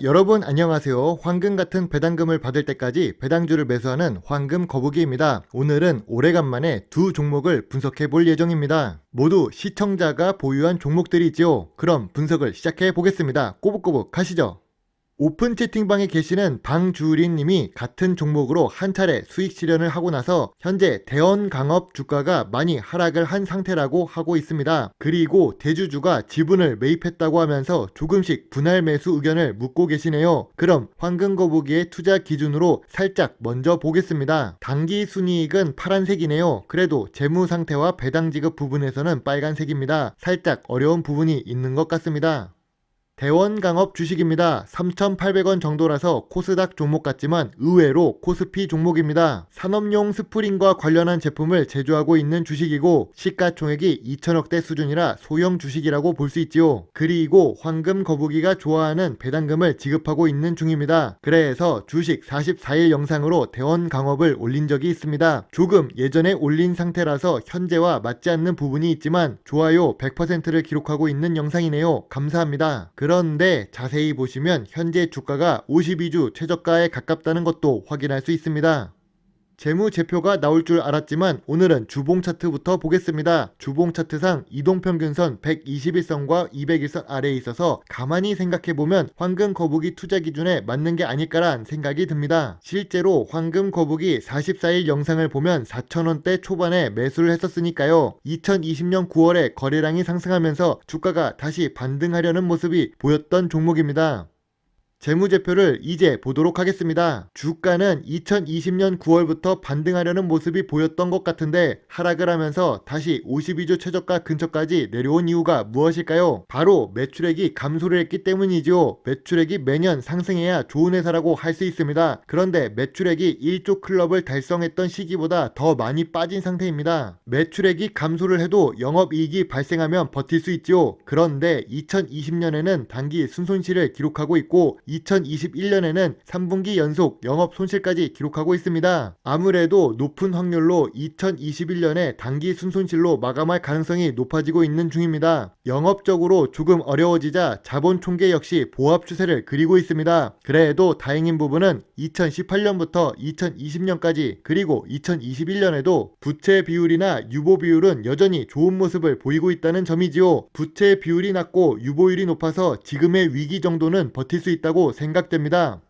여러분 안녕하세요. 황금 같은 배당금을 받을 때까지 배당주를 매수하는 황금 거북이입니다. 오늘은 오래간만에 두 종목을 분석해 볼 예정입니다. 모두 시청자가 보유한 종목들이지요. 그럼 분석을 시작해 보겠습니다. 꼬북꼬북 가시죠. 오픈 채팅방에 계시는 방주린님이 같은 종목으로 한 차례 수익 실현을 하고 나서 현재 대원강업 주가가 많이 하락을 한 상태라고 하고 있습니다. 그리고 대주주가 지분을 매입했다고 하면서 조금씩 분할 매수 의견을 묻고 계시네요. 그럼 황금거북이의 투자 기준으로 살짝 먼저 보겠습니다. 당기 순이익은 파란색이네요. 그래도 재무 상태와 배당 지급 부분에서는 빨간색입니다. 살짝 어려운 부분이 있는 것 같습니다. 대원강업 주식입니다. 3,800원 정도라서 코스닥 종목 같지만 의외로 코스피 종목입니다. 산업용 스프링과 관련한 제품을 제조하고 있는 주식이고 시가총액이 2천억대 수준이라 소형 주식이라고 볼 수 있지요. 그리고 황금거북이가 좋아하는 배당금을 지급하고 있는 중입니다. 그래서 주식 44일 영상으로 대원강업을 올린 적이 있습니다. 조금 예전에 올린 상태라서 현재와 맞지 않는 부분이 있지만 좋아요 100%를 기록하고 있는 영상이네요. 감사합니다. 그런데 자세히 보시면 현재 주가가 52주 최저가에 가깝다는 것도 확인할 수 있습니다. 재무제표가 나올 줄 알았지만 오늘은 주봉 차트부터 보겠습니다. 주봉 차트상 이동평균선 121선과 201선 아래에 있어서 가만히 생각해보면 황금거북이 투자 기준에 맞는 게 아닐까란 생각이 듭니다. 실제로 황금거북이 44일 영상을 보면 4,000원대 초반에 매수를 했었으니까요. 2020년 9월에 거래량이 상승하면서 주가가 다시 반등하려는 모습이 보였던 종목입니다. 재무제표를 이제 보도록 하겠습니다. 주가는 2020년 9월부터 반등하려는 모습이 보였던 것 같은데 하락을 하면서 다시 52주 최저가 근처까지 내려온 이유가 무엇일까요? 바로 매출액이 감소를 했기 때문이죠. 매출액이 매년 상승해야 좋은 회사라고 할 수 있습니다. 그런데 매출액이 1조 클럽을 달성했던 시기보다 더 많이 빠진 상태입니다. 매출액이 감소를 해도 영업이익이 발생하면 버틸 수 있죠. 그런데 2020년에는 단기 순손실을 기록하고 있고 2021년에는 3분기 연속 영업 손실까지 기록하고 있습니다. 아무래도 높은 확률로 2021년에 단기 순손실로 마감할 가능성이 높아지고 있는 중입니다. 영업적으로 조금 어려워지자 자본 총계 역시 보합 추세를 그리고 있습니다. 그래도 다행인 부분은 2018년부터 2020년까지 그리고 2021년에도 부채 비율이나 유보 비율은 여전히 좋은 모습을 보이고 있다는 점이지요. 부채 비율이 낮고 유보율이 높아서 지금의 위기 정도는 버틸 수 있다고 생각됩니다.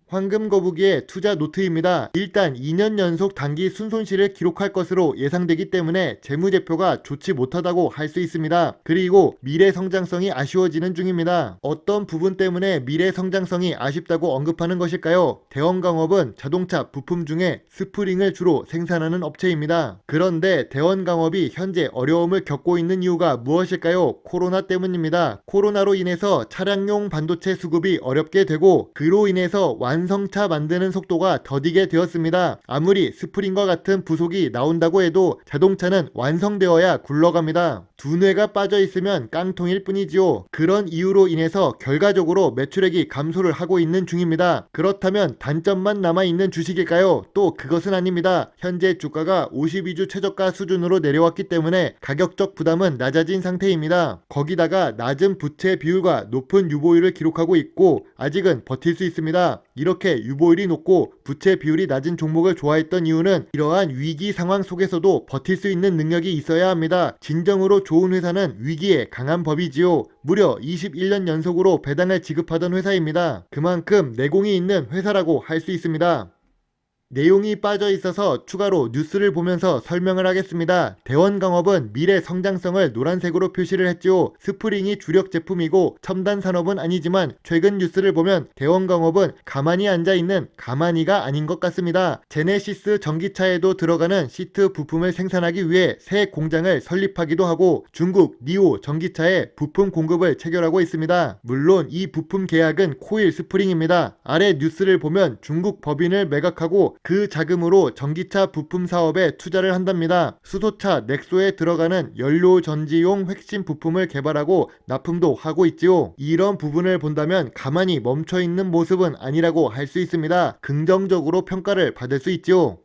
황금거북이의 투자 노트입니다. 일단 2년 연속 단기 순손실을 기록할 것으로 예상되기 때문에 재무제표가 좋지 못하다고 할 수 있습니다. 그리고 미래 성장성이 아쉬워지는 중입니다. 어떤 부분 때문에 미래 성장성이 아쉽다고 언급하는 것일까요? 대원강업은 자동차 부품 중에 스프링을 주로 생산하는 업체입니다. 그런데 대원강업이 현재 어려움을 겪고 있는 이유가 무엇일까요? 코로나 때문입니다. 코로나로 인해서 차량용 반도체 수급이 어렵게 되고 그로 인해서 완성차 만드는 속도가 더디게 되었습니다. 아무리 스프링과 같은 부속이 나온다고 해도 자동차는 완성되어야 굴러갑니다. 두뇌가 빠져 있으면 깡통일 뿐이지요. 그런 이유로 인해서 결과적으로 매출액이 감소를 하고 있는 중입니다. 그렇다면 단점만 남아있는 주식일까요? 또 그것은 아닙니다. 현재 주가가 52주 최저가 수준으로 내려왔기 때문에 가격적 부담은 낮아진 상태입니다. 거기다가 낮은 부채 비율과 높은 유보율을 기록하고 있고 아직은 버틸 수 있습니다. 이렇게 유보율이 높고 부채 비율이 낮은 종목을 좋아했던 이유는 이러한 위기 상황 속에서도 버틸 수 있는 능력이 있어야 합니다. 진정으로 좋은 회사는 위기에 강한 법이지요. 무려 21년 연속으로 배당을 지급하던 회사입니다. 그만큼 내공이 있는 회사라고 할 수 있습니다. 내용이 빠져 있어서 추가로 뉴스를 보면서 설명을 하겠습니다. 대원강업은 미래 성장성을 노란색으로 표시를 했죠. 스프링이 주력 제품이고 첨단 산업은 아니지만 최근 뉴스를 보면 대원강업은 가만히 앉아있는 가만히가 아닌 것 같습니다. 제네시스 전기차에도 들어가는 시트 부품을 생산하기 위해 새 공장을 설립하기도 하고 중국 니오 전기차에 부품 공급을 체결하고 있습니다. 물론 이 부품 계약은 코일 스프링입니다. 아래 뉴스를 보면 중국 법인을 매각하고 그 자금으로 전기차 부품 사업에 투자를 한답니다. 수소차 넥소에 들어가는 연료 전지용 핵심 부품을 개발하고 납품도 하고 있지요. 이런 부분을 본다면 가만히 멈춰있는 모습은 아니라고 할 수 있습니다. 긍정적으로 평가를 받을 수 있지요.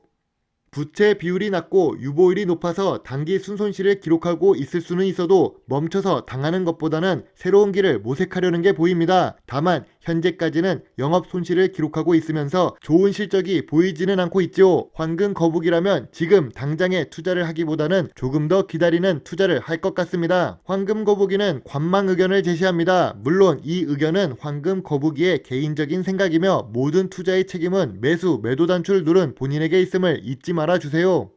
부채 비율이 낮고 유보율이 높아서 단기 순손실을 기록하고 있을 수는 있어도 멈춰서 당하는 것보다는 새로운 길을 모색하려는 게 보입니다. 다만 현재까지는 영업 손실을 기록하고 있으면서 좋은 실적이 보이지는 않고 있죠. 황금 거북이라면 지금 당장에 투자를 하기보다는 조금 더 기다리는 투자를 할 것 같습니다. 황금 거북이는 관망 의견을 제시합니다. 물론 이 의견은 황금 거북이의 개인적인 생각이며 모든 투자의 책임은 매수 매도 단추를 누른 본인에게 있음을 잊지 말아주세요.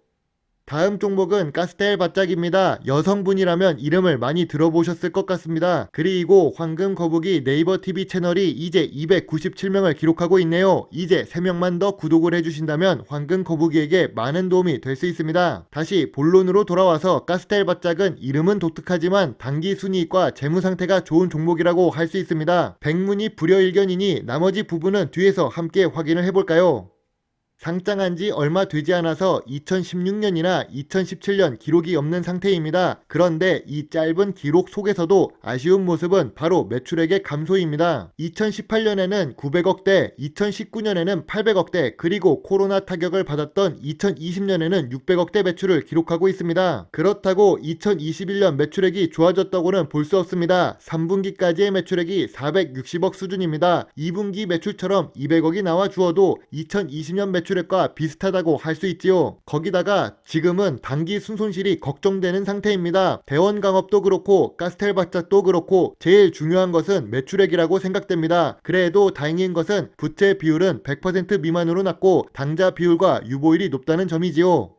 다음 종목은 가스텔 바짝입니다. 여성분이라면 이름을 많이 들어보셨을 것 같습니다. 그리고 황금 거북이 네이버 TV 채널이 이제 297명을 기록하고 있네요. 이제 3명만 더 구독을 해주신다면 황금 거북이에게 많은 도움이 될 수 있습니다. 다시 본론으로 돌아와서 가스텔 바짝은 이름은 독특하지만 단기 순이익과 재무 상태가 좋은 종목이라고 할 수 있습니다. 백문이 불여일견이니 나머지 부분은 뒤에서 함께 확인을 해볼까요? 상장한 지 얼마 되지 않아서 2016년이나 2017년 기록이 없는 상태입니다. 그런데 이 짧은 기록 속에서도 아쉬운 모습은 바로 매출액의 감소입니다. 2018년에는 900억대, 2019년에는 800억대, 그리고 코로나 타격을 받았던 2020년에는 600억대 매출을 기록하고 있습니다. 그렇다고 2021년 매출액이 좋아졌다고는 볼 수 없습니다. 3분기까지의 매출액이 460억 수준입니다. 2분기 매출처럼 200억이 나와 주어도 2020년 매출액과 비슷하다고 할 수 있지요. 거기다가 지금은 단기 순손실이 걱정되는 상태입니다. 대원강업도 그렇고 가스텔 바짝도 그렇고 제일 중요한 것은 매출액이라고 생각됩니다. 그래도 다행인 것은 부채 비율은 100% 미만으로 낮고 당좌 비율과 유보율이 높다는 점이지요.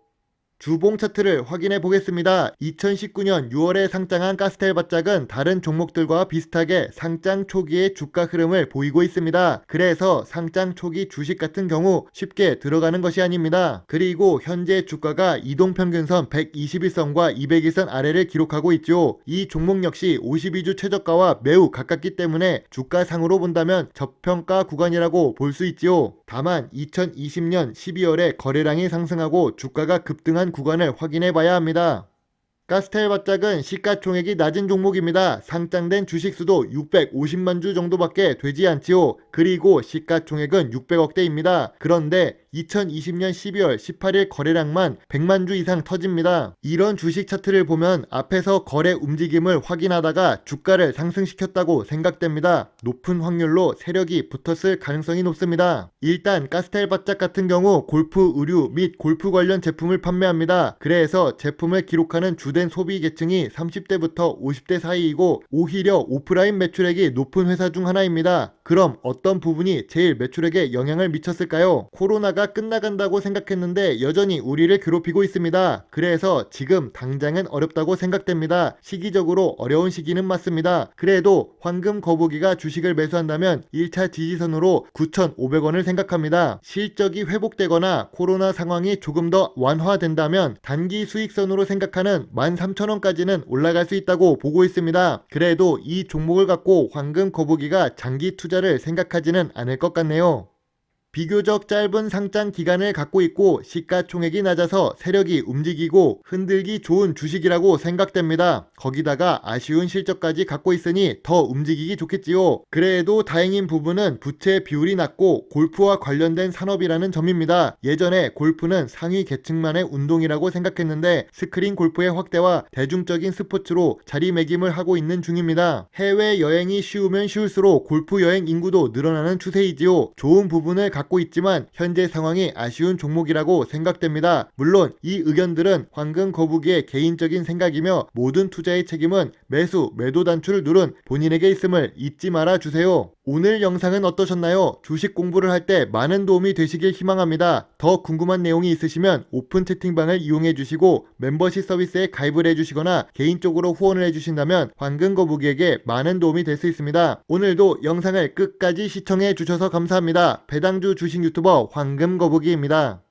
주봉 차트를 확인해 보겠습니다. 2019년 6월에 상장한 가스텔 바짝은 다른 종목들과 비슷하게 상장 초기의 주가 흐름을 보이고 있습니다. 그래서 상장 초기 주식 같은 경우 쉽게 들어가는 것이 아닙니다. 그리고 현재 주가가 이동평균선 121선과 200일선 아래를 기록하고 있죠. 이 종목 역시 52주 최저가와 매우 가깝기 때문에 주가상으로 본다면 저평가 구간이라고 볼 수 있지요. 다만 2020년 12월에 거래량이 상승하고 주가가 급등한 구간을 확인해 봐야 합니다. 가스텔 바짝은 시가총액이 낮은 종목입니다. 상장된 주식수도 650만 주 정도밖에 되지 않지요. 그리고 시가총액은 600억대입니다. 그런데 2020년 12월 18일 거래량만 100만 주 이상 터집니다. 이런 주식 차트를 보면 앞에서 거래 움직임을 확인하다가 주가를 상승시켰다고 생각됩니다. 높은 확률로 세력이 붙었을 가능성이 높습니다. 일단 가스텔 바짝 같은 경우 골프 의류 및 골프 관련 제품을 판매합니다. 그래서 제품을 기록하는 주된 소비 계층이 30대부터 50대 사이이고 오히려 오프라인 매출액이 높은 회사 중 하나입니다. 그럼 어떤 부분이 제일 매출액에 영향을 미쳤을까요? 코로나가 끝나간다고 생각했는데 여전히 우리를 괴롭히고 있습니다. 그래서 지금 당장은 어렵다고 생각됩니다. 시기적으로 어려운 시기는 맞습니다. 그래도 황금 거북이가 주식을 매수한다면 1차 지지선으로 9,500원을 생각합니다. 실적이 회복되거나 코로나 상황이 조금 더 완화된다면 단기 수익선으로 생각하는 13,000원까지는 올라갈 수 있다고 보고 있습니다. 그래도 이 종목을 갖고 황금 거북이가 장기 투자를 생각하지는 않을 것 같네요. 비교적 짧은 상장 기간을 갖고 있고 시가총액이 낮아서 세력이 움직이고 흔들기 좋은 주식이라고 생각됩니다. 거기다가 아쉬운 실적까지 갖고 있으니 더 움직이기 좋겠지요. 그래도 다행인 부분은 부채 비율이 낮고 골프와 관련된 산업이라는 점입니다. 예전에 골프는 상위 계층만의 운동이라고 생각했는데 스크린 골프의 확대와 대중적인 스포츠로 자리매김을 하고 있는 중입니다. 해외 여행이 쉬우면 쉬울수록 골프 여행 인구도 늘어나는 추세이지요. 좋은 부분을 갖고 있지만 현재 상황이 아쉬운 종목이라고 생각됩니다. 물론 이 의견들은 황금 거북이의 개인적인 생각이며 모든 투자의 책임은 매수, 매도 단추를 누른 본인에게 있음을 잊지 말아 주세요. 오늘 영상은 어떠셨나요? 주식 공부를 할 때 많은 도움이 되시길 희망합니다. 더 궁금한 내용이 있으시면 오픈 채팅방을 이용해 주시고 멤버십 서비스에 가입을 해주시거나 개인적으로 후원을 해주신다면 황금 거북이에게 많은 도움이 될 수 있습니다. 오늘도 영상을 끝까지 시청해 주셔서 감사합니다. 배당주 주식 유튜버 황금 거북이입니다.